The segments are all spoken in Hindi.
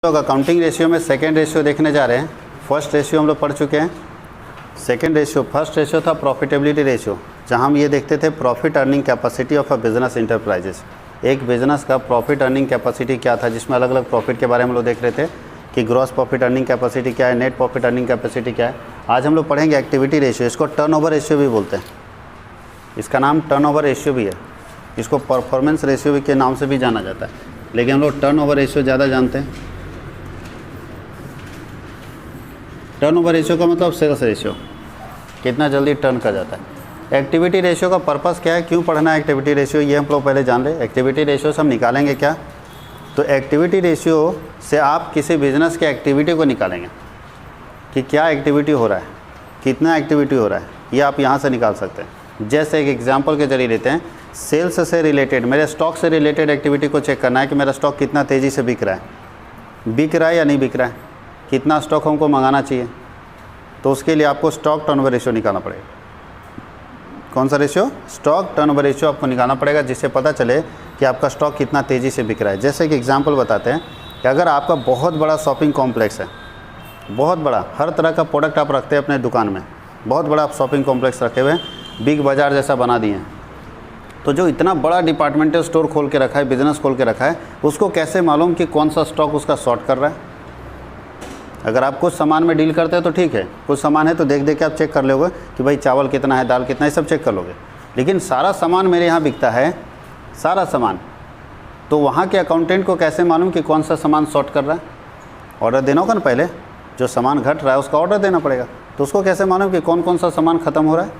लोग अकाउंटिंग रेशियो में सेकेंड रेशियो देखने जा रहे हैं। फर्स्ट रेशियो हम लोग पढ़ चुके हैं। सेकेंड रेशियो, फर्स्ट रेशियो था प्रॉफिटेबिलिटी रेशियो, जहां हम ये देखते थे profit earning capacity of a business enterprises. एक बिजनेस का प्रॉफिट अर्निंग कैपेसिटी क्या था, जिसमें अलग अलग प्रॉफिट के बारे में हम लोग देख रहे थे कि ग्रॉस प्रॉफिट अर्निंग कैपेसिटी क्या है, नेट प्रॉफिट अर्निंग कैपेसिटी क्या है। आज हम लोग पढ़ेंगे एक्टिविटी रेशियो। इसको टर्नओवर रेशियो भी बोलते हैं, इसका नाम टर्नओवर रेशियो भी है। इसको परफॉर्मेंस रेशियो के नाम से भी जाना जाता है, लेकिन हम लोग टर्नओवर रेशियो ज़्यादा जानते हैं। टर्नओवर रेशियो का मतलब सेल्स रेशियो, कितना जल्दी टर्न कर जाता है। एक्टिविटी रेशियो का पर्पस क्या है, क्यों पढ़ना है एक्टिविटी रेशियो, ये हम लोग पहले जान ले। एक्टिविटी रेशियो से हम निकालेंगे क्या, तो एक्टिविटी रेशियो से आप किसी बिजनेस के एक्टिविटी को निकालेंगे कि क्या एक्टिविटी हो रहा है, कितना एक्टिविटी हो रहा है, ये आप यहाँ से निकाल सकते हैं। जैसे एक एग्जाम्पल के जरिए लेते हैं, सेल्स से रिलेटेड, मेरे स्टॉक से रिलेटेड एक्टिविटी को चेक करना है कि मेरा स्टॉक कितना तेज़ी से बिक रहा है या नहीं बिक रहा है, कितना स्टॉक हमको मंगाना चाहिए। तो उसके लिए आपको स्टॉक टर्नओवर रेशियो निकालना पड़ेगा। कौन सा रेशियो, स्टॉक टर्नओवर रेशियो आपको निकालना पड़ेगा, जिससे पता चले कि आपका स्टॉक कितना तेज़ी से बिक रहा है। जैसे कि एग्जांपल बताते हैं कि अगर आपका बहुत बड़ा शॉपिंग कॉम्प्लेक्स है, बहुत बड़ा, हर तरह का प्रोडक्ट आप रखते हैं अपने दुकान में, बहुत बड़ा आप शॉपिंग कॉम्प्लेक्स रखे हुए हैं, बिग बाज़ार जैसा बना दिए हैं, तो जो इतना बड़ा डिपार्टमेंटल स्टोर खोल के रखा है, बिज़नेस खोल के रखा है, उसको कैसे मालूम कि कौन सा स्टॉक उसका शॉर्ट कर रहा है। अगर आप कुछ सामान में डील करते हैं तो ठीक है, कुछ सामान है तो देख देख के आप चेक कर लोगे कि भाई चावल कितना है, दाल कितना है, सब चेक कर लोगे। लेकिन सारा सामान मेरे यहाँ बिकता है, सारा सामान, तो वहाँ के अकाउंटेंट को कैसे मालूम कि कौन सा सामान शॉर्ट कर रहा है। ऑर्डर देना होगा ना, पहले जो सामान घट रहा है उसका ऑर्डर देना पड़ेगा, तो उसको कैसे मालूम कि कौन कौन सा सामान ख़त्म हो रहा है।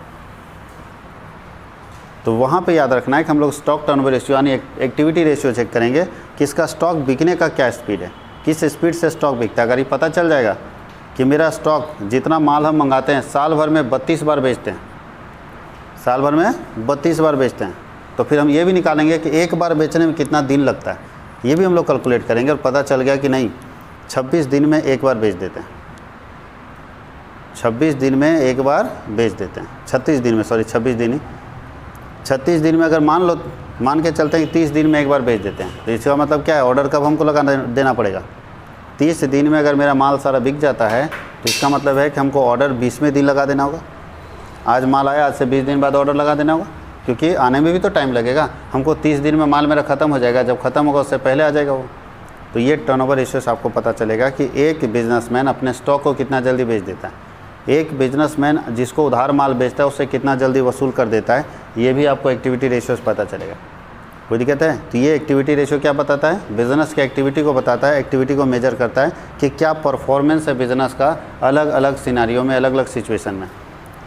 तो वहाँ पे याद रखना है कि हम लोग स्टॉक टर्नओवर रेशियो यानी एक्टिविटी रेशियो चेक करेंगे कि इसका स्टॉक बिकने का क्या स्पीड है, किस स्पीड से स्टॉक बिकता है। अगर ये पता चल जाएगा कि मेरा स्टॉक, जितना माल हम मंगाते हैं, साल भर में 32 बार बेचते हैं, साल भर में 32 बार बेचते हैं, तो फिर हम ये भी निकालेंगे कि एक बार बेचने में कितना दिन लगता है, ये भी हम लोग कैलकुलेट करेंगे। और पता चल गया कि नहीं, 26 दिन में एक बार बेच देते हैं, 26 दिन में एक बार बेच देते हैं, 36 दिन में, सॉरी 26 दिन ही, 36 दिन में अगर मान के चलते हैं कि 30 दिन में एक बार बेच देते हैं, तो इसका मतलब क्या है, ऑर्डर कब हमको लगा देना पड़ेगा, 30 दिन में। अगर मेरा माल सारा बिक जाता है तो इसका मतलब है कि हमको ऑर्डर 20वें दिन लगा देना होगा। आज माल आया, आज से 20 दिन बाद ऑर्डर लगा देना होगा, क्योंकि आने में भी तो टाइम लगेगा। हमको 30 दिन में माल मेरा ख़त्म हो जाएगा, जब ख़त्म होगा उससे पहले आ जाएगा वो। तो ये टर्नओवर रेशियो से आपको पता चलेगा कि एक बिजनेसमैन अपने स्टॉक को कितना जल्दी बेच देता है, एक बिजनेसमैन जिसको उधार माल बेचता है उससे कितना जल्दी वसूल कर देता है, ये भी आपको एक्टिविटी रेशियो से पता चलेगा। कोई दिक्कत है? तो ये एक्टिविटी रेशियो क्या बताता है, बिजनेस की एक्टिविटी को बताता है, एक्टिविटी को मेजर करता है कि क्या परफॉर्मेंस है बिजनेस का अलग अलग सिनारियों में, अलग अलग सिचुएशन में,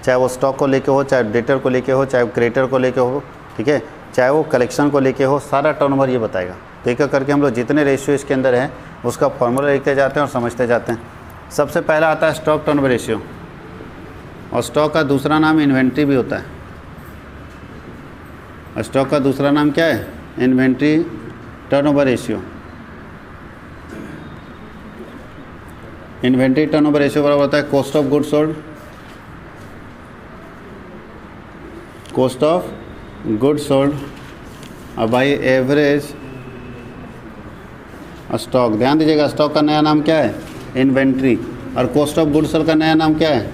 चाहे वो स्टॉक को लेके हो, चाहे डेटर को लेके हो, चाहे वो क्रेडिटर को लेके हो, ठीक है, चाहे वो कलेक्शन को लेके हो, सारा टर्नओवर ये बताएगा। तो एक करके हम लोग जितने रेशियो इसके अंदर हैं उसका फॉर्मूला लिखते जाते हैं और समझते जाते हैं। सबसे पहला आता है स्टॉक टर्नओवर रेशियो, और स्टॉक का दूसरा नाम इन्वेंट्री भी होता है। स्टॉक का दूसरा नाम क्या है, inventory turnover ratio. Inventory turnover ratio बराबर होता है cost of goods sold, cost of goods sold by average stock. ध्यान दीजिएगा, स्टॉक का नया नाम क्या है, इन्वेंट्री, और कॉस्ट ऑफ गुड्स सोल्ड का नया नाम क्या है,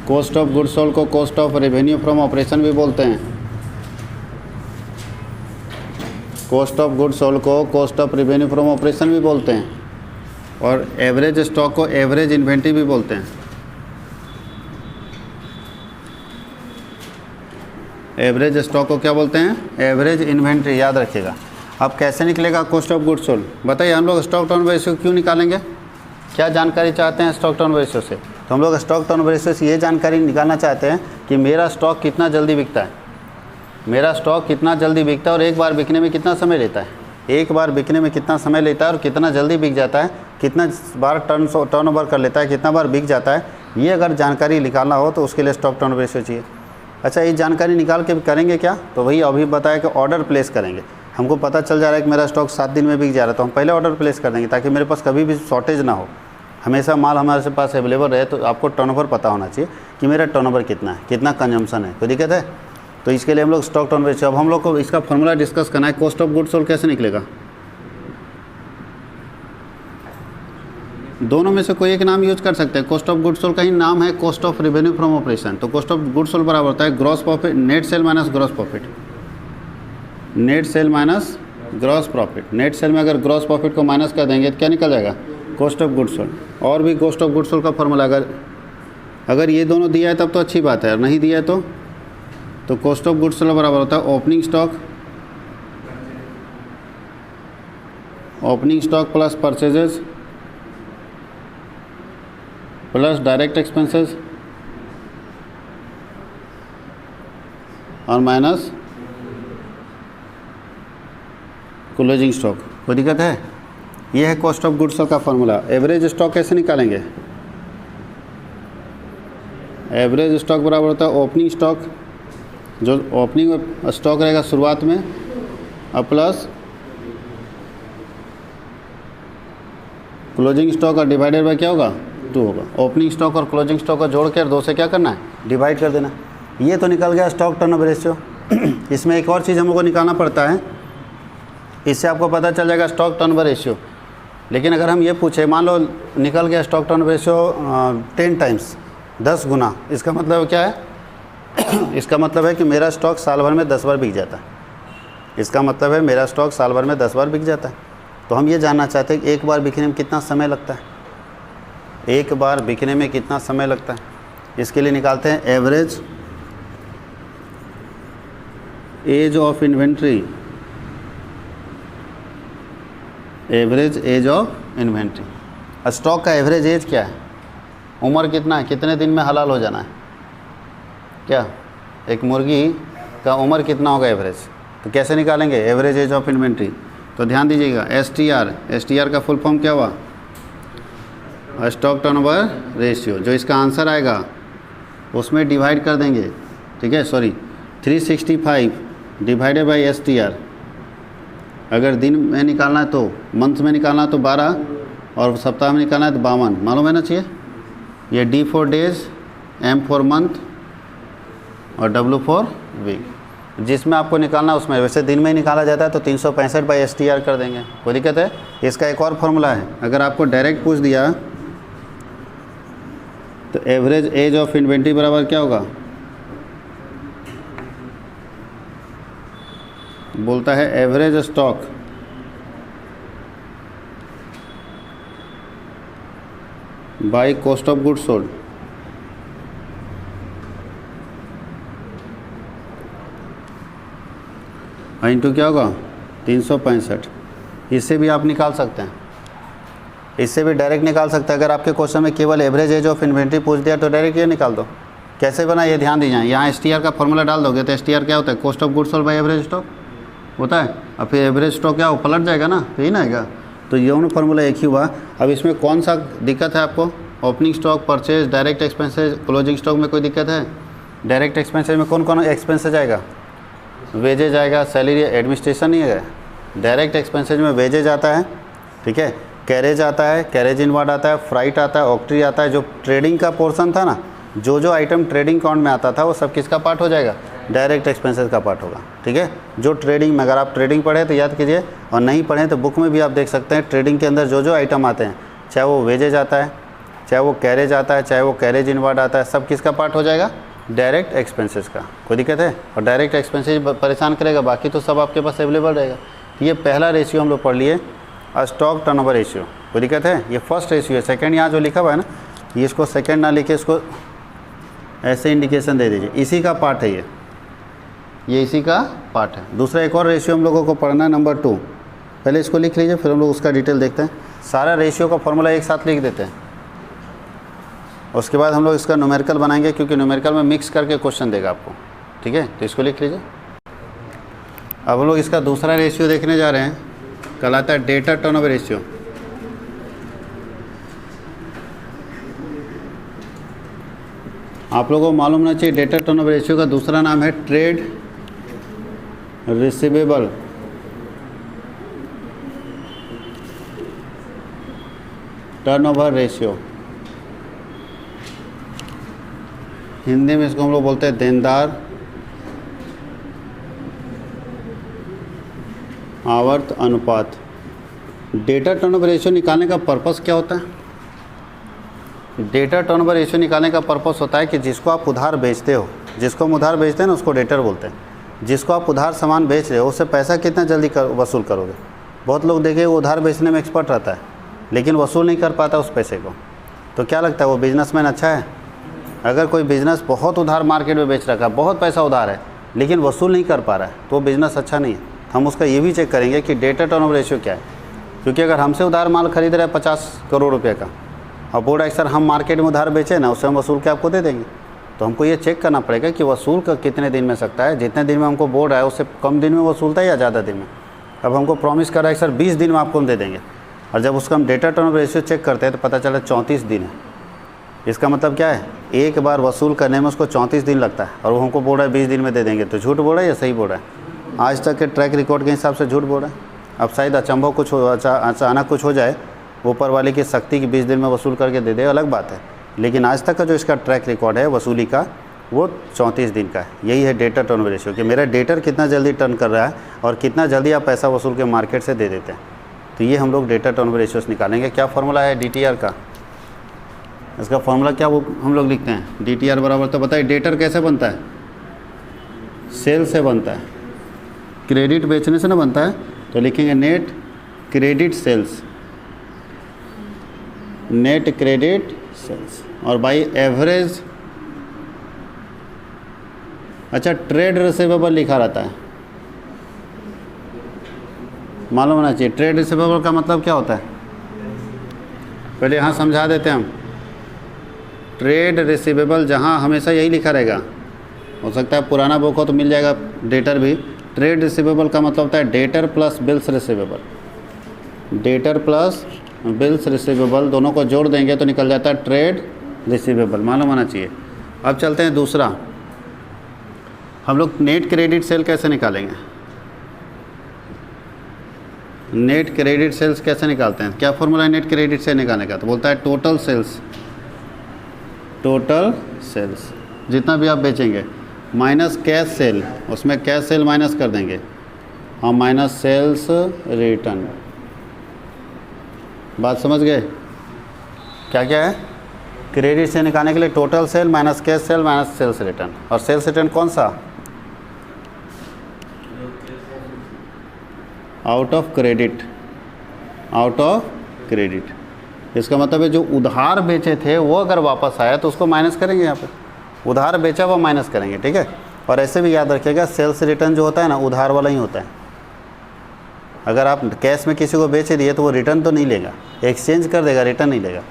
कॉस्ट ऑफ गुड्स सोल्ड को cost of revenue from operation भी बोलते हैं। कॉस्ट ऑफ गुड्स सोल्ड को cost of revenue from operation भी बोलते हैं, और एवरेज स्टॉक को एवरेज इन्वेंट्री भी बोलते हैं। एवरेज स्टॉक को क्या बोलते हैं, एवरेज इन्वेंट्री, याद रखिएगा। अब कैसे निकलेगा कॉस्ट ऑफ गुड्स सोल्ड, बताइए। हम लोग स्टॉक टर्नओवर रेशियो क्यों निकालेंगे, क्या जानकारी चाहते हैं स्टॉक टर्नओवर रेशियो से। तो हम लोग स्टॉक टर्नओवर रेशियो से ये जानकारी निकालना चाहते हैं कि मेरा स्टॉक कितना जल्दी बिकता है, मेरा स्टॉक कितना जल्दी बिकता है और एक बार बिकने में कितना समय लेता है, एक बार बिकने में कितना समय लेता है और कितना जल्दी बिक जाता है, कितना बार टर्नओवर कर लेता है, कितना बार बिक जाता है। ये अगर जानकारी निकालना हो तो उसके लिए स्टॉक टर्नओवर रेशियो चाहिए। अच्छा, ये जानकारी निकाल के करेंगे क्या, तो वही अभी बताया कि ऑर्डर प्लेस करेंगे। हमको पता चल जा रहा है कि मेरा स्टॉक 7 दिन में बिक जा रहा है, तो हम पहले ऑर्डर प्लेस कर देंगे ताकि मेरे पास कभी भी शॉर्टेज ना हो, हमेशा माल हमारे पास अवेलेबल रहे। तो आपको टर्नओवर पता होना चाहिए कि मेरा टर्नओवर कितना है, कितना कंजम्पशन है, कोई दिक्कत है। तो इसके लिए हम लोग स्टॉक टर्नओवर रेशियो, अब हम लोग को इसका फॉर्मूला डिस्कस करना है। कॉस्ट ऑफ गुड्स सोल्ड कैसे निकलेगा, दोनों में से कोई एक नाम यूज कर सकते हैं। कॉस्ट ऑफ गुड्स सोल्ड का ही नाम है cost of revenue from operation. तो कॉस्ट ऑफ गुड्स सोल्ड बराबर होता है gross profit, net cell minus gross profit, net cell minus gross profit. Net cell में अगर ग्रॉस प्रॉफिट को माइनस कर देंगे तो क्या निकल जाएगा, कॉस्ट ऑफ गुड्स सोल्ड। और भी कॉस्ट ऑफ गुड्स सोल्ड का फॉर्मूला अगर ये दोनों दिया है तब तो अच्छी बात है, और नहीं दिया है तो कॉस्ट ऑफ गुड्स सोल्ड बराबर होता है opening stock plus purchases plus direct expenses और माइनस क्लोजिंग स्टॉक। कोई दिक्कत है? ये है कॉस्ट ऑफ गुड्स सोल्ड का फॉर्मूला। एवरेज स्टॉक कैसे निकालेंगे? एवरेज स्टॉक बराबर होता है ओपनिंग स्टॉक, जो ओपनिंग स्टॉक रहेगा शुरुआत में, और प्लस क्लोजिंग स्टॉक और डिवाइडेड बाय क्या होगा, 2 होगा। ओपनिंग स्टॉक और क्लोजिंग स्टॉक को जोड़ कर 2 से क्या करना है, डिवाइड कर देना। ये तो निकल गया स्टॉक टर्नओवर रेशियो। इसमें एक और चीज़ हम लोग को निकालना पड़ता है, इससे आपको पता चल जाएगा स्टॉक टर्नओवर रेशियो। लेकिन अगर हम ये पूछे, मान लो निकल गया स्टॉक टर्नओवर रेशियो 10 टाइम्स, 10 गुना, इसका मतलब क्या है? इसका मतलब है कि मेरा स्टॉक साल भर में 10 बार बिक जाता है। इसका मतलब है मेरा स्टॉक साल भर में 10 बार बिक जाता है। तो हम ये जानना चाहते हैं कि एक बार बिकने में कितना समय लगता है, एक बार बिकने में कितना समय लगता है। इसके लिए निकालते हैं average age of inventory, average age of inventory. Stock का एवरेज एज क्या है, उम्र कितना है, कितने दिन में हलाल हो जाना है, क्या एक मुर्गी का उम्र कितना होगा एवरेज। तो कैसे निकालेंगे एवरेज एज ऑफ इन्वेंट्री? तो ध्यान दीजिएगा, STR का फुल फॉर्म क्या हुआ, स्टॉक टर्नओवर रेशियो। जो इसका आंसर आएगा उसमें डिवाइड कर देंगे, ठीक है, 365 डिवाइडेड बाई STR। अगर दिन में निकालना है तो, मंथ में निकालना है तो 12, और सप्ताह में निकालना है तो 52। मालूम है ना चाहिए। ये D for days, M for month और W फॉर वीक। जिसमें आपको निकालना है उसमें, वैसे दिन में ही निकाला जाता है तो 365 बाई STR कर देंगे। कोई दिक्कत है? इसका एक और फॉर्मूला है, अगर आपको डायरेक्ट पूछ दिया तो एवरेज एज ऑफ इन्वेंट्री बराबर क्या होगा, बोलता है average stock by cost of goods sold. Into क्या होगा 365। इससे भी आप निकाल सकते हैं, इससे भी डायरेक्ट निकाल सकते हैं। अगर आपके क्वेश्चन में केवल एवरेज एज ऑफ इन्वेंट्री पूछ दिया तो डायरेक्ट ये निकाल दो। कैसे बना ये ध्यान दीजिए, यहाँ STR का फॉर्मूला डाल दोगे तो STR क्या होता है, cost of goods sold by average stock होता है। और फिर एवरेज स्टॉक क्या हो, पलट जाएगा ना, तो ही ना आएगा। तो ये दोनों फार्मूला एक ही हुआ। अब इसमें कौन सा दिक्कत है आपको, opening stock, purchase, direct expenses, closing stock में कोई दिक्कत है? डायरेक्ट एक्सपेंसेज में कौन कौन एक्सपेंसेज आएगा, वेजेज आएगा, सैलरी, एडमिनिस्ट्रेशन नहीं है। डायरेक्ट एक्सपेंसेज में वेजेज आता है, ठीक है, कैरेज आता है, कैरेज इनवर्ड आता है, फ्राइट आता है, ऑक्ट्री आता है। जो ट्रेडिंग का पोर्शन था ना, जो आइटम ट्रेडिंग अकाउंट में आता था वो सब किसका पार्ट हो जाएगा, डायरेक्ट एक्सपेंसेस का पार्ट होगा, ठीक है। जो ट्रेडिंग में, अगर आप ट्रेडिंग पढ़े तो याद कीजिए, और नहीं पढ़ें तो बुक में भी आप देख सकते हैं। ट्रेडिंग के अंदर जो आइटम आते हैं, चाहे वो वेजेज आता है, चाहे वो कैरेज आता है, चाहे वो कैरेज इनवर्ड आता है, सब किसका पार्ट हो जाएगा, डायरेक्ट एक्सपेंसेस का। कोई दिक्कत है? और डायरेक्ट एक्सपेंसेस परेशान करेगा, बाकी तो सब आपके पास अवेलेबल रहेगा। ये पहला रेशियो हम लोग पढ़ लिए, स्टॉक टर्नओवर रेशियो। कोई दिक्कत है? ये फर्स्ट रेशियो है। सेकंड यहाँ जो लिखा हुआ है ना, ये इसको सेकंड ना लिखे, इसको ऐसे इंडिकेशन दे दीजिए, इसी का पार्ट है ये इसी का पार्ट है। दूसरा एक और रेशियो हम लोगों को पढ़ना है, नंबर 2। पहले इसको लिख लीजिए, फिर हम लोग उसका डिटेल देखते हैं। सारा रेशियो का फॉर्मूला एक साथ लिख देते हैं, उसके बाद हम लोग इसका न्यूमेरिकल बनाएंगे, क्योंकि न्यूमेरिकल में मिक्स करके क्वेश्चन देगा आपको, ठीक है। तो इसको लिख लीजिए। अब हम लोग इसका दूसरा रेशियो देखने जा रहे हैं, कहलाता है डेटा टर्नओवर रेशियो। आप लोगों को मालूम होना चाहिए, डेटा टर्नओवर रेशियो का दूसरा नाम है trade receivable turnover ratio. Hindi में इसको हम लोग बोलते हैं देनदार आवर्त अनुपात। डेटा टर्नओवर रेशियो निकालने का पर्पस क्या होता है? डेटर टर्नओवर रेशियो निकालने का पर्पस होता है कि जिसको आप उधार बेचते हो, जिसको हम उधार बेचते हैं ना उसको डेटर बोलते हैं। जिसको आप उधार सामान बेच रहे हो उससे पैसा कितना जल्दी वसूल करोगे। बहुत लोग देखे वो उधार बेचने में एक्सपर्ट रहता है लेकिन वसूल नहीं कर पाता उस पैसे को, तो क्या लगता है वो बिजनेसमैन अच्छा है? अगर कोई बिज़नेस बहुत उधार मार्केट में बेच रखा है, बहुत पैसा उधार है लेकिन वसूल नहीं कर पा रहा है, तो वो बिज़नेस अच्छा नहीं है। हम उसका ये भी चेक करेंगे कि डेटर टर्नओवर रेशियो क्या है, क्योंकि अगर हमसे उधार माल खरीद रहा है 50 करोड़ रुपये का और बोर्ड है सर हम मार्केट में उधार बेचें ना, उससे हम वसूल के आपको दे देंगे, तो हमको ये चेक करना पड़ेगा कि वसूल का कितने दिन में सकता है। जितने दिन में हमको बोर्ड है उससे कम दिन में वसूलता है या ज़्यादा दिन में। अब हमको प्रॉमिस कर रहा है सर 20 दिन में आपको हम दे देंगे, और जब उसका हम डेटर टर्नओवर रेशियो चेक करते हैं तो पता चला 34 दिन है। इसका मतलब क्या है, एक बार वसूल करने में उसको 34 दिन लगता है और वो हमको बोल रहा है 20 दिन में दे देंगे, तो झूठ बोल रहा है या सही बोल रहा है? आज तक के ट्रैक रिकॉर्ड के हिसाब से झूठ बोल रहा है। अब शायद अचंभव कुछ हो, अचानक कुछ हो जाए, ऊपर वाले की शक्ति की 20 दिन में वसूल करके दे दे, अलग बात है, लेकिन आज तक का जो इसका ट्रैक रिकॉर्ड है वसूली का वो 34 दिन का है। यही है डेटर टर्नओवर रेशियो कि मेरा डेटर कितना जल्दी टर्न कर रहा है और कितना जल्दी आप पैसा वसूल के मार्केट से दे देते हैं। तो ये हम लोग डेटर टर्नओवर रेशियोस निकालेंगे। क्या फार्मूला है DTR का? इसका फार्मूला क्या वो हम लोग लिखते हैं, DTR बराबर, तो बताइए डेटर कैसे बनता है? सेल से बनता है, क्रेडिट बेचने से ना बनता है, तो लिखेंगे net credit sales, net credit sales, और बाई एवरेज, अच्छा ट्रेड रिसीवेबल लिखा रहता है, मालूम होना चाहिए। ट्रेड रिसीवेबल का मतलब क्या होता है, पहले यहाँ समझा देते हैं हम। ट्रेड रिसीवेबल जहाँ हमेशा यही लिखा रहेगा, हो सकता है पुराना बुक हो तो मिल जाएगा डेटर भी। ट्रेड रिसीवेबल का मतलब होता है debtor plus bills receivable, debtor plus bills receivable दोनों को जोड़ देंगे तो निकल जाता है ट्रेड रिसीवेबल, मालूम होना चाहिए। अब चलते हैं दूसरा, हम लोग नेट क्रेडिट सेल कैसे निकालेंगे? नेट क्रेडिट सेल्स कैसे निकालते हैं? क्या फॉर्मूला है नेट क्रेडिट सेल निकालने का? तो बोलता है टोटल सेल्स, टोटल सेल्स जितना भी आप बेचेंगे माइनस कैश सेल, उसमें कैश सेल माइनस कर देंगे हम, माइनस सेल्स रिटर्न। बात समझ गए? क्या क्या है? क्रेडिट से निकालने के लिए total sale minus cash sale minus sales return. और सेल्स रिटर्न कौन सा? Out of credit, out of credit. इसका मतलब है जो उधार बेचे थे वो अगर वापस आया तो उसको माइनस करेंगे, यहाँ पे उधार बेचा वो माइनस करेंगे, ठीक है। और ऐसे भी याद रखिएगा सेल्स रिटर्न जो होता है ना उधार वाला ही होता है। अगर आप कैश में किसी को बेच दिए तो वो रिटर्न तो नहीं लेगा, एक्सचेंज कर देगा, रिटर्न नहीं लेगा।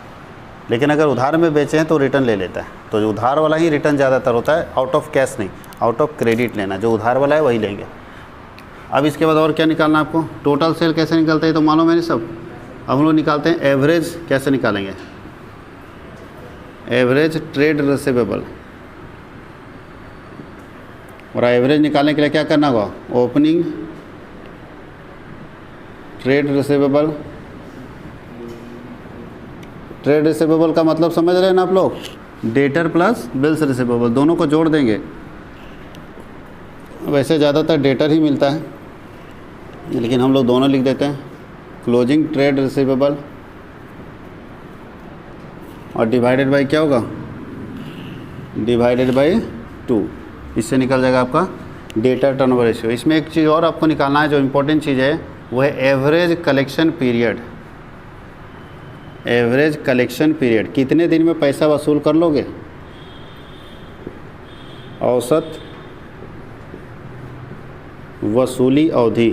लेकिन अगर उधार में बेचे हैं तो रिटर्न ले लेता है, तो जो उधार वाला ही रिटर्न ज़्यादातर होता है, आउट ऑफ कैश नहीं, आउट ऑफ क्रेडिट लेना, जो उधार वाला है वही लेंगे। अब इसके बाद और क्या निकालना आपको? टोटल सेल कैसे निकलते हैं तो मालूम है नहीं सब। अब हम लोग निकालते हैं एवरेज, कैसे निकालेंगे? Average trade receivable. और एवरेज निकालने के लिए क्या करना होगा? Opening trade receivable. Trade receivable का मतलब समझ रहे हैं ना आप लोग? डेटर प्लस बिल्स रिसीवेबल दोनों को जोड़ देंगे। वैसे ज़्यादातर डेटर ही मिलता है, लेकिन हम लोग दोनों लिख देते हैं। क्लोजिंग ट्रेड रिसीवेबल और डिवाइडेड बाई क्या होगा? Divided by 2। इससे निकल जाएगा आपका डेटर टर्नओवर रेशियो। इसमें एक चीज़ और आपको निकालना है जो इम्पोर्टेंट चीज़ है, वो है average collection period. Average collection period, कितने दिन में पैसा वसूल कर लोगे? औसत वसूली अवधि,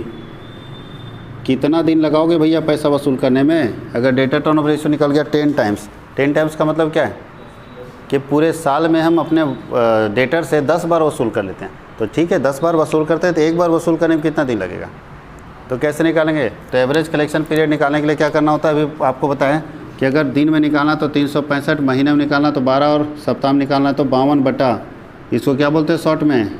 कितना दिन लगाओगे भैया पैसा वसूल करने में? अगर डेटर टर्नओवर रेशियो निकल गया 10 टाइम्स, 10 टाइम्स का मतलब क्या है कि पूरे साल में हम अपने डेटर से 10 बार वसूल कर लेते हैं। तो ठीक है 10 बार वसूल करते हैं तो एक बार वसूल करने में कितना दिन लगेगा? तो कैसे निकालेंगे? तो एवरेज कलेक्शन पीरियड निकालने के लिए क्या करना होता है, अभी आपको बताएं कि अगर दिन में निकालना तो 365, महीने में निकालना तो 12 और सप्ताह में निकालना तो 52 बटा, इसको क्या बोलते हैं शॉर्ट में?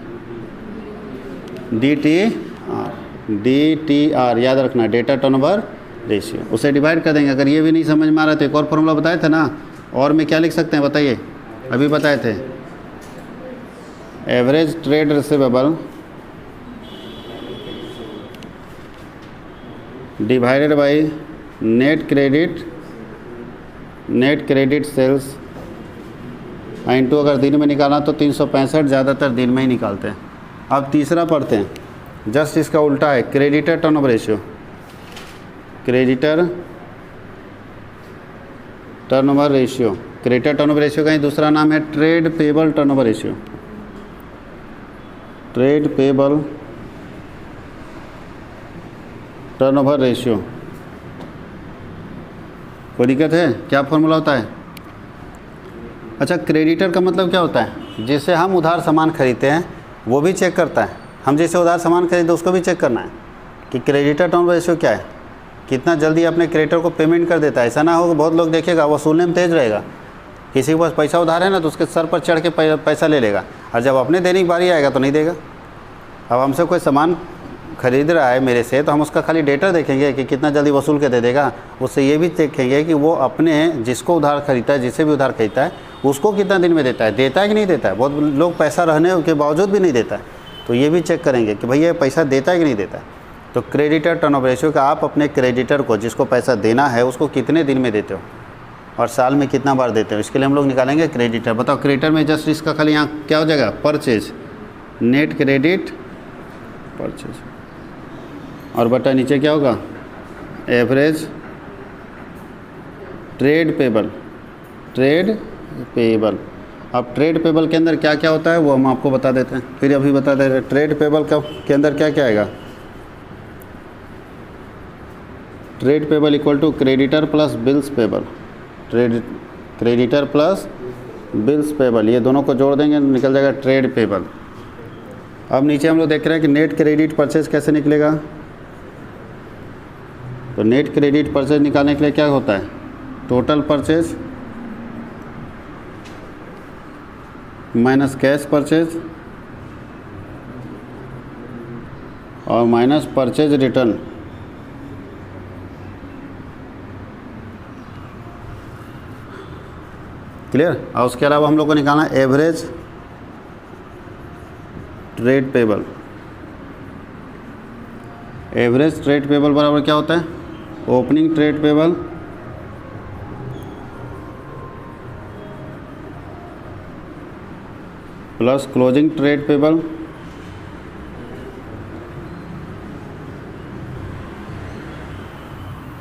DTR याद रखना, डेटर टर्नओवर रेशियो। उसे डिवाइड कर देंगे। अगर ये भी नहीं समझ में आ रहा तो एक और फॉर्मूला बताए थे ना, और में क्या लिख सकते हैं बताइए? अभी बताए थे, average trade receivable divided by net credit sales into अगर दिन में निकालना तो 365 ज़्यादातर दिन में ही निकालते हैं। अब तीसरा पढ़ते हैं, जस्ट इसका उल्टा है, creditor turnover ratio. Creditor turnover ratio, creditor turnover ratio का ही दूसरा नाम है trade payable turnover ratio. Trade payable turnover ratio. कोई दिक्कत है? क्या फॉर्मूला होता है? अच्छा, क्रेडिटर का मतलब क्या होता है? जिससे हम उधार सामान खरीदते हैं वो भी चेक करता है। हम जैसे उधार सामान खरीदते उसको भी चेक करना है कि क्रेडिटर टर्नओवर रेशियो क्या है, कितना जल्दी अपने क्रेडिटर को पेमेंट कर देता है। ऐसा ना हो कि बहुत लोग देखेगा वसूलने में तेज रहेगा, किसी के पास पैसा उधार है ना तो उसके सर पर चढ़ के पैसा ले लेगा, और जब अपने देने की बारी आएगा तो नहीं देगा। अब हमसे कोई सामान खरीद रहा है मेरे से, तो हम उसका खाली डेटा देखेंगे कि कितना जल्दी वसूल के दे देगा, उससे ये भी देखेंगे कि वो अपने जिसको उधार खरीदता है, जिससे भी उधार खरीदता है, उसको कितना दिन में देता है कि नहीं देता है। बहुत लोग पैसा रहने के बावजूद भी नहीं देता है, तो ये भी चेक करेंगे कि भैया पैसा देता है कि नहीं देता है। तो क्रेडिटर टर्नओवर रेशियो का आप अपने क्रेडिटर को, जिसको पैसा देना है, उसको कितने दिन में देते हो और साल में कितना बार देते हो, इसके लिए हम लोग निकालेंगे क्रेडिटर। बताओ, क्रेडिटर में जस्ट इसका खाली यहाँ क्या हो जाएगा, परचेज, नेट क्रेडिट परचेज, और बटा नीचे क्या होगा, average trade payable. Trade payable. अब ट्रेड पेबल के अंदर क्या क्या होता है वो हम आपको बता देते हैं, फिर अभी बता दे रहे। ट्रेड पेबल के अंदर क्या क्या आएगा? Trade payable equal to creditor plus bills payable. Creditor plus bills payable, ये दोनों को जोड़ देंगे निकल जाएगा ट्रेड पेबल। अब नीचे हम लोग देख रहे हैं कि नेट क्रेडिट परचेज कैसे निकलेगा। तो नेट क्रेडिट परचेज निकालने के लिए क्या होता है, total purchase minus cash purchase और माइनस परचेज रिटर्न। क्लियर? और उसके अलावा हम लोग को निकालना है average trade payable. Average trade payable बराबर क्या होता है, opening trade payable plus closing trade payable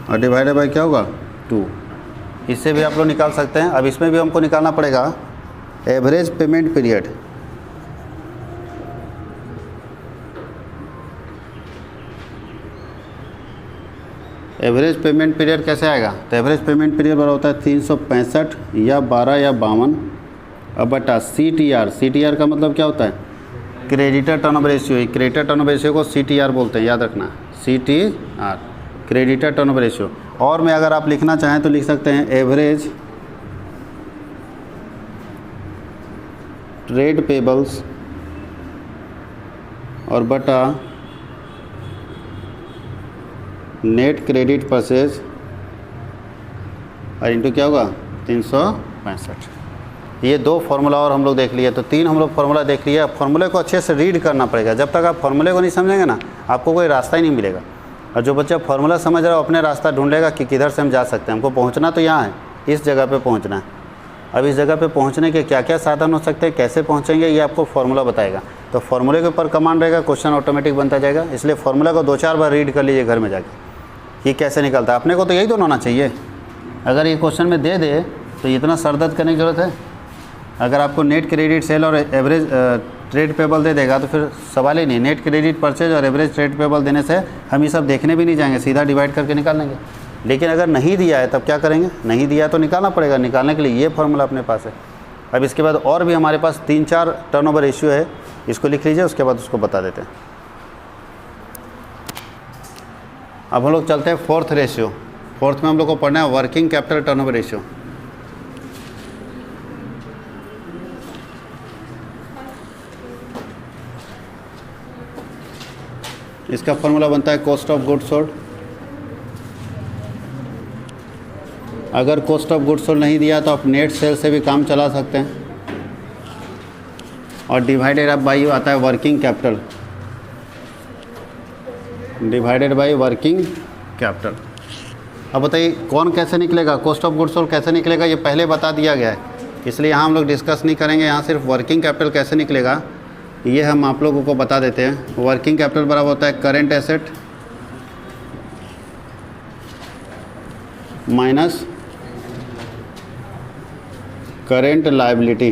और डिवाइडेड बाय क्या होगा, 2। इससे भी आप लोग निकाल सकते हैं। अब इसमें भी हमको निकालना पड़ेगा average payment period. Average payment period कैसे आएगा? तो एवरेज पेमेंट पीरियड बड़ा होता है 365 या 12 या 52 अब बटा CTR। CTR का मतलब क्या होता है, creditor turnover ratio. Creditor turnover ratio को CTR बोलते हैं, याद रखना, CTR क्रेडिटर टर्नओवर रेशियो। और में अगर आप लिखना चाहें तो लिख सकते हैं एवरेज ट्रेड पेबल्स और बटा नेट क्रेडिट परचेज और इंटू क्या होगा 365। ये 2 फार्मूला और हम लोग देख लिए, तो 3 हम लोग फार्मूला देख लिया। फार्मूले को अच्छे से रीड करना पड़ेगा। जब तक आप फार्मूले को नहीं समझेंगे ना, आपको कोई रास्ता ही नहीं मिलेगा। और जो बच्चा फार्मूला समझ रहा है अपने रास्ता ढूंढेगा कि किधर से हम जा सकते हैं। हमको पहुंचना तो यहाँ है, इस जगह पे पहुंचना है। अब इस जगह पे पहुंचने के क्या क्या साधन हो सकते हैं, कैसे पहुंचेंगे, ये आपको फार्मूला बताएगा। तो फार्मूले के ऊपर कमांड रहेगा, क्वेश्चन ऑटोमेटिक बनता जाएगा। इसलिए फार्मूला को 2-4 बार रीड कर लीजिए घर में जाके, ये कैसे निकलता है। अपने को तो यही दोनों होना चाहिए। अगर ये क्वेश्चन में दे दे तो इतना सर दर्द करने की ज़रूरत है। अगर आपको नेट क्रेडिट सेल और एवरेज ट्रेड पेबल दे देगा तो फिर सवाल ही नहीं। नेट क्रेडिट परचेज और एवरेज ट्रेड पेबल देने से हम ये सब देखने भी नहीं जाएंगे, सीधा डिवाइड करके निकाल लेंगे। लेकिन अगर नहीं दिया है तब क्या करेंगे, नहीं दिया तो निकालना पड़ेगा। निकालने के लिए ये फार्मूला अपने पास है। अब इसके बाद और भी हमारे पास 3-4 टर्नओवर रेशियो है, इसको लिख लीजिए, उसके बाद उसको बता देते हैं। अब हम लोग चलते हैं 4th रेशियो। 4th में हम लोग को पढ़ना है वर्किंग कैपिटल टर्नओवर रेशियो। इसका फॉर्मूला बनता है कॉस्ट ऑफ गुड्स सोल्ड। अगर कॉस्ट ऑफ गुड्स सोल्ड नहीं दिया तो आप नेट सेल से भी काम चला सकते हैं। और डिवाइडेड बाई आता है working capital, divided by working capital. अब बताइए कौन कैसे निकलेगा, कॉस्ट ऑफ गुड्स सोल्ड कैसे निकलेगा, ये पहले बता दिया गया है। इसलिए यहाँ हम लोग डिस्कस नहीं करेंगे। यहाँ सिर्फ वर्किंग कैपिटल कैसे निकलेगा ये हम आप लोगों को बता देते हैं। वर्किंग कैपिटल बराबर होता है current asset minus current liability,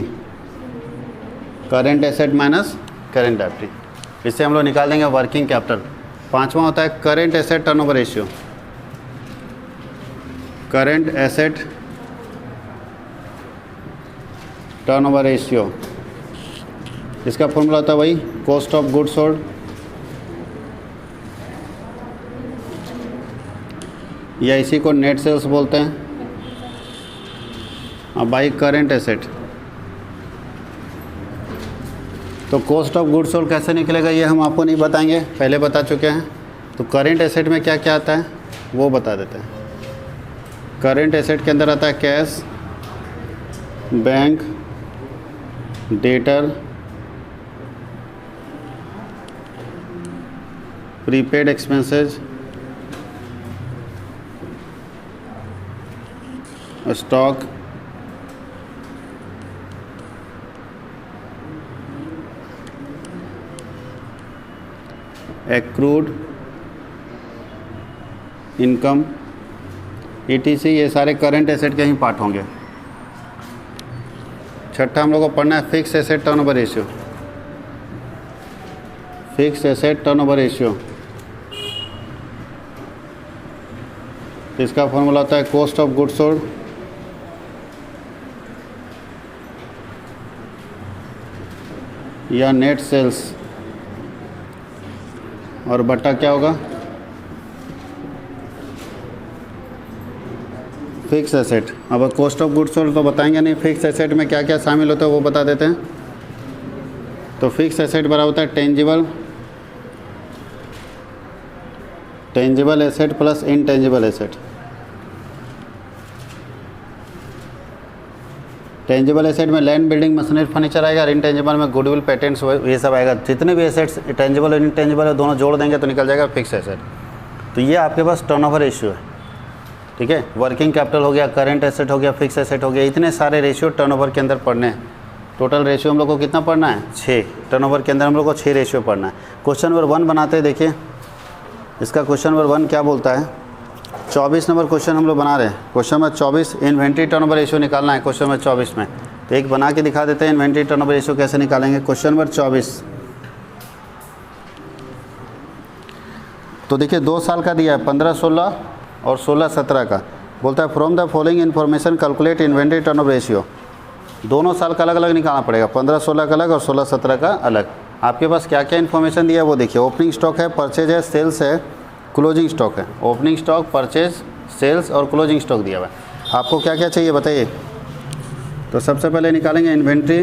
current asset minus current liability. इससे हम लोग निकाल देंगे वर्किंग कैपिटल। पांचवा होता है current asset turnover ratio, current asset turnover ratio, इसका फॉर्मूला होता है वही कॉस्ट ऑफ गुड्स सोल्ड या इसी को नेट सेल्स बोलते हैं। अब बाई करेंट एसेट, तो कॉस्ट ऑफ गुड्स सोल्ड कैसे निकलेगा ये हम आपको नहीं बताएंगे, पहले बता चुके हैं। तो करेंट एसेट में क्या क्या आता है वो बता देते हैं। करेंट एसेट के अंदर आता है cash, bank, debtor, prepaid expenses, stock, accrued income, ETC, ये सारे करंट एसेट के ही पार्ट होंगे। छठा हम लोग को पढ़ना है fix asset turnover ratio, fix asset turnover ratio. इसका फॉर्मूला होता है कॉस्ट ऑफ गुड्स सोल्ड या नेट सेल्स और बट्टा क्या होगा फिक्स एसेट। अब कॉस्ट ऑफ गुड्स सोल्ड तो बताएंगे नहीं, फिक्स एसेट में क्या क्या शामिल होता है वो बता देते हैं। तो फिक्स एसेट बराबर होता है tangible asset plus intangible asset. Tangible asset में लैंड, बिल्डिंग, मशीनरी, फर्नीचर आएगा और इनटेंजिबल में गुडविल, पेटेंट्स, ये सब आएगा। जितने भी एसेट्स टेंजिबल और इनटेंजिबल है दोनों जोड़ देंगे तो निकल जाएगा फिक्स एसेट। तो ये आपके पास टर्नओवर रेशियो है, ठीक है। वर्किंग कैपिटल हो गया, करंट एसेट हो गया, फिक्स एसेट हो गया, इतने सारे रेशियो टर्नओवर के अंदर पढ़ने हैं। टोटल रेशियो हम लोग को कितना पढ़ना है 6। टर्नओवर के अंदर हम लोग को 6 रेशियो पढ़ना है। क्वेश्चन नंबर 1 बनाते हैं, देखिए इसका क्वेश्चन नंबर 1 क्या बोलता है। 24 नंबर क्वेश्चन हम लोग बना रहे हैं। Question number 24 inventory turnover ratio निकालना है क्वेश्चन नंबर 24 में। तो एक बना के दिखा देते हैं इन्वेंट्री टर्नओवर रेशियो कैसे निकालेंगे। क्वेश्चन नंबर 24 तो देखिए 2 साल का दिया है, 15-16 और 16-17 का। बोलता है from the following information calculate inventory turnover ratio. दोनों साल का अलग अलग निकालना पड़ेगा, 15-16 का अलग और 16-17 का अलग। आपके पास क्या क्या इन्फॉर्मेशन दिया है वो देखिए। ओपनिंग स्टॉक है, परचेज है, सेल्स है, क्लोजिंग स्टॉक है। ओपनिंग स्टॉक, परचेज, सेल्स और क्लोजिंग स्टॉक दिया हुआ है। आपको क्या क्या चाहिए बताइए। तो सबसे पहले निकालेंगे इन्वेंट्री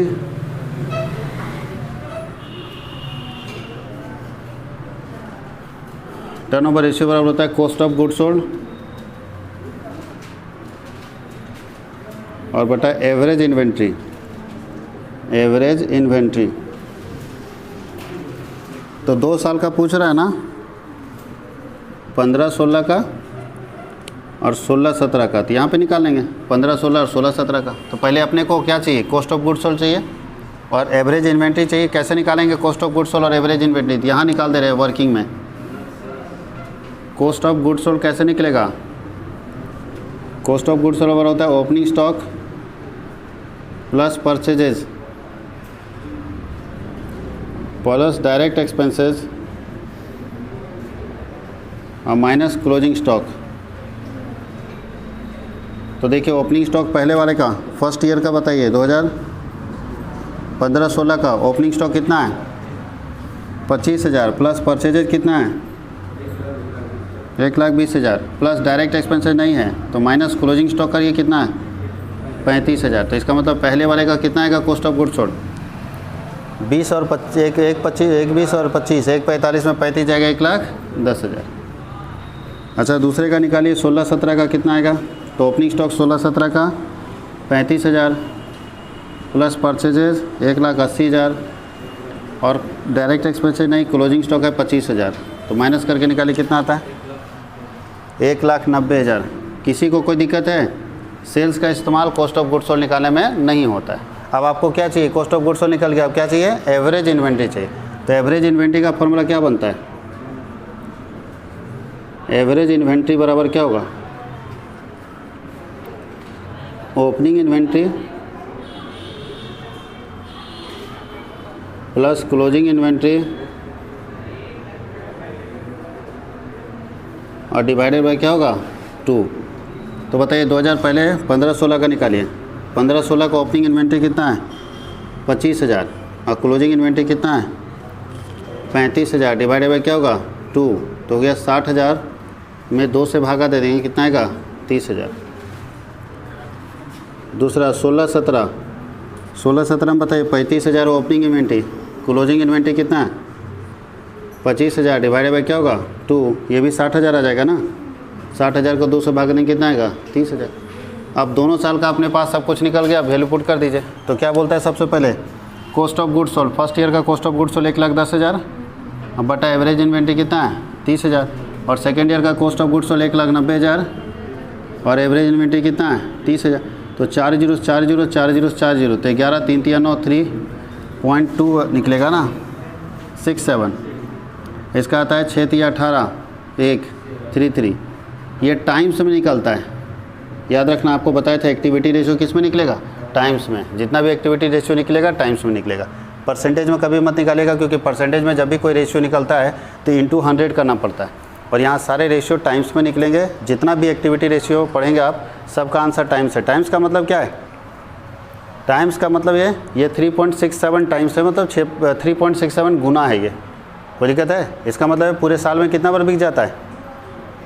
टर्नओवर रेशियो बराबर होता है कॉस्ट ऑफ गुड्स सोल्ड और बटा एवरेज इन्वेंट्री। एवरेज इन्वेंट्री तो 2 साल का पूछ रहा है ना, 15-16 का और 16-17 का। तो यहाँ पे निकाल लेंगे 15-16 और 16-17 का। तो पहले अपने को क्या चाहिए, कॉस्ट ऑफ गुड्स सोल्ड चाहिए और एवरेज इन्वेंट्री चाहिए। कैसे निकालेंगे कॉस्ट ऑफ गुड्स सोल्ड और एवरेज इन्वेंट्री, तो यहाँ निकाल दे रहे हैं वर्किंग में। कॉस्ट ऑफ गुड्स सोल्ड कैसे निकलेगा, कॉस्ट ऑफ गुड्स सोल्ड बराबर होता है opening stock plus purchases plus direct expenses और माइनस क्लोजिंग स्टॉक। तो देखिए ओपनिंग स्टॉक पहले वाले का फर्स्ट ईयर का बताइए, 2015-16 का ओपनिंग स्टॉक कितना है 25,000 प्लस परचेजेज कितना है 1,20,000 प्लस डायरेक्ट एक्सपेंसेस नहीं है तो माइनस क्लोजिंग स्टॉक का ये कितना है 35,000। तो इसका मतलब पहले वाले का कितना आएगा कॉस्ट ऑफ गुड्स सोल्ड 20 और 25, एक 20 और 25, 1,45 में 35 जाएगा 1,10,000। अच्छा दूसरे का निकालिए 16-17 का कितना आएगा। तो ओपनिंग स्टॉक 16-17 का 35,000 प्लस परचेजेज 1,80,000 और डायरेक्ट एक्सपेंसेस नहीं, क्लोजिंग स्टॉक है 25,000। तो माइनस करके निकालिए कितना आता है 1,90,000। किसी को कोई दिक्कत है सेल्स का इस्तेमाल कॉस्ट ऑफ गुड्स सोल्ड निकालने में नहीं होता है। अब आपको क्या चाहिए, कॉस्ट ऑफ गुड्स सोल्ड निकल गया, अब क्या चाहिए, एवरेज इन्वेंट्री चाहिए। तो एवरेज इन्वेंट्री का फॉर्मूला क्या बनता है, एवरेज इन्वेंट्री बराबर क्या होगा, opening inventory plus closing inventory और डिवाइडेड बाय क्या होगा 2। तो बताइए 2000 पहले 15-16 का निकालिए, 15-16 का ओपनिंग इन्वेंट्री कितना है 25,000 और क्लोजिंग इन्वेंट्री कितना है 35,000 डिवाइडेड बाय क्या होगा 2, तो हो गया 60,000 में 2 से भागा दे देंगे, कितना आएगा 30,000। दूसरा 16-17 में बताइए 35,000 ओपनिंग इन्वेंट्री, क्लोजिंग इन्वेंट्री कितना है 25,000 डिवाइडेड बाय क्या होगा 2, ये भी 60,000 आ जाएगा ना, 60,000 को 2 से भाग देंगे कितना आएगा 30,000। अब दोनों साल का अपने पास सब कुछ निकल गया, वैल्यू पुट कर दीजिए। तो क्या बोलता है सबसे पहले, cost of goods sold, first year का कॉस्ट ऑफ गुड्स सोल्ड 1,10,000 अब बटा एवरेज इन्वेंट्री कितना है 30,000 और सेकेंड ईयर का कॉस्ट ऑफ गुड्स सोल्ड 1,90,000 और एवरेज इन्वेंट्री कितना है 30,000। तो 4 0 4 0 4 0 4 0 तो 11 3 3 9 3.2 निकलेगा ना 67। इसका आता है 6 3 18 1 3 3, ये टाइम्स में निकलता है। याद रखना, आपको बताया था एक्टिविटी रेशियो किस में निकलेगा, टाइम्स में। जितना भी एक्टिविटी रेशियो निकलेगा टाइम्स में निकलेगा, परसेंटेज में कभी मत निकालेगा, क्योंकि परसेंटेज में जब भी कोई रेशियो निकलता है तो इंटू 100 करना पड़ता है और यहाँ सारे रेशियो टाइम्स में निकलेंगे। जितना भी एक्टिविटी रेशियो पढ़ेंगे आप, सबका आंसर टाइम्स है। टाइम्स का मतलब क्या है, टाइम्स का मतलब ये 3.67 टाइम्स है, मतलब 3.67 गुना है। ये कोई दिक्कत है, इसका मतलब पूरे साल में कितना बार बिक जाता है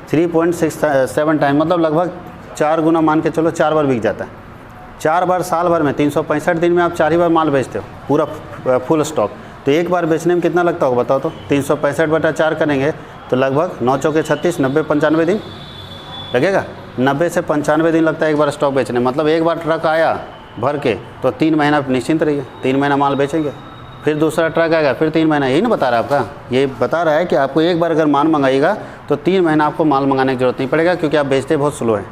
3.67 टाइम, मतलब लगभग 4 गुना, मान के चलो 4 बार बिक जाता है। 4 बार साल भर में 365 दिन में आप 4 ही बार माल बेचते हो, पूरा फुल स्टॉक। तो एक बार बेचने में कितना लगता होगा बताओ तो, 365/4 करेंगे तो लगभग 9 चौके 36, 90 95 दिन लगेगा। 90 से 95 दिन लगता है एक बार स्टॉक बेचने, मतलब एक बार ट्रक आया भर के तो 3 महीना निश्चिंत रहिए, 3 महीना माल बेचेंगे, फिर दूसरा ट्रक आएगा फिर 3 महीना। यही ना बता रहा है आपका, ये बता रहा है कि आपको एक बार अगर माल मंगाइएगा तो 3 महीना आपको माल मंगाने की जरूरत नहीं पड़ेगा, क्योंकि आप बेचते बहुत स्लो है,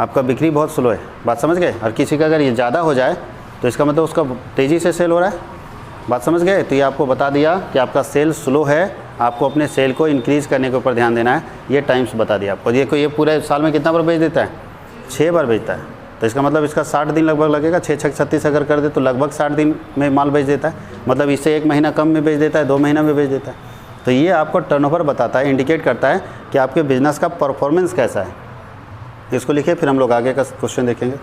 आपका बिक्री बहुत स्लो है। बात समझ गए। और किसी का अगर ये ज़्यादा हो जाए तो इसका मतलब उसका तेज़ी से सेल हो रहा है। बात समझ गए। तो ये आपको बता दिया कि आपका सेल स्लो है, आपको अपने सेल को इंक्रीज़ करने के ऊपर ध्यान देना है। ये टाइम्स बता दिया आपको। ये पूरे साल में कितना बार बेच देता है 6 बार बेचता है, तो इसका मतलब इसका 60 दिन लगभग लगेगा। 6 6 36 अगर कर दे तो लगभग 60 दिन में माल बेच देता है, मतलब इससे 1 महीना कम में बेच देता है, 2 महीना में बेच देता है। तो ये आपको टर्नओवर बताता है, इंडिकेट करता है कि आपके बिज़नेस का परफॉर्मेंस कैसा है। इसको लिखिए, फिर हम लोग आगे का क्वेश्चन देखेंगे।